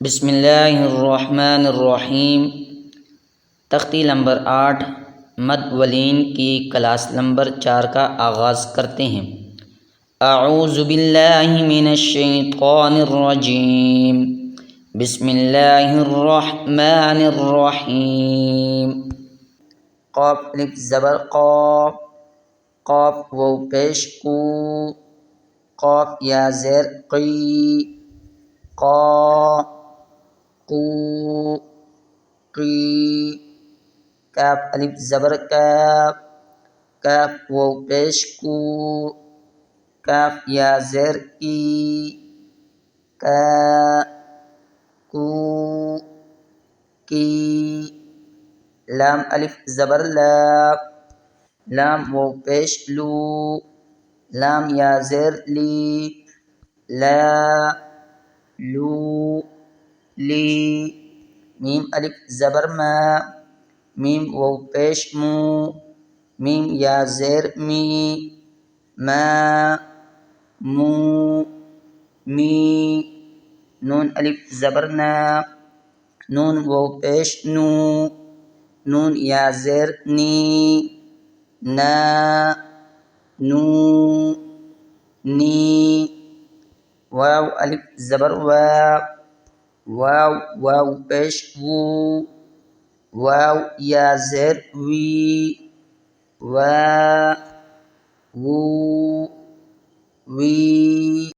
بسم اللہ الرحمن الرحیم۔ تختی نمبر 8 مد ولین کی کلاس نمبر 4 کا آغاز کرتے ہیں۔ اعوذ باللہ من الشیطان الرجیم، بسم اللہ الرحمن الرحیم۔ قاف الف زبر قاف، قاف واو پیش کو، قاف یا زیر قی، قا قو قی، کاف الف زبر کاف، کاف واو پیش کو، کاف یا زیر کی، کا کو کی، لام الف زبر لا، لام واو پیش لو، لام یا زیر لی، لا لو لی، میم الف زبر ما، میم واو پیش مو، میم یا زیر می، ما مو می، نون الف زبر نا، نون واو پیش نو، نون یا زیر نی، نا نو نی، واو الف زبر وا، واو واو پیش وو، واو یا زیر وی، وا وو وی۔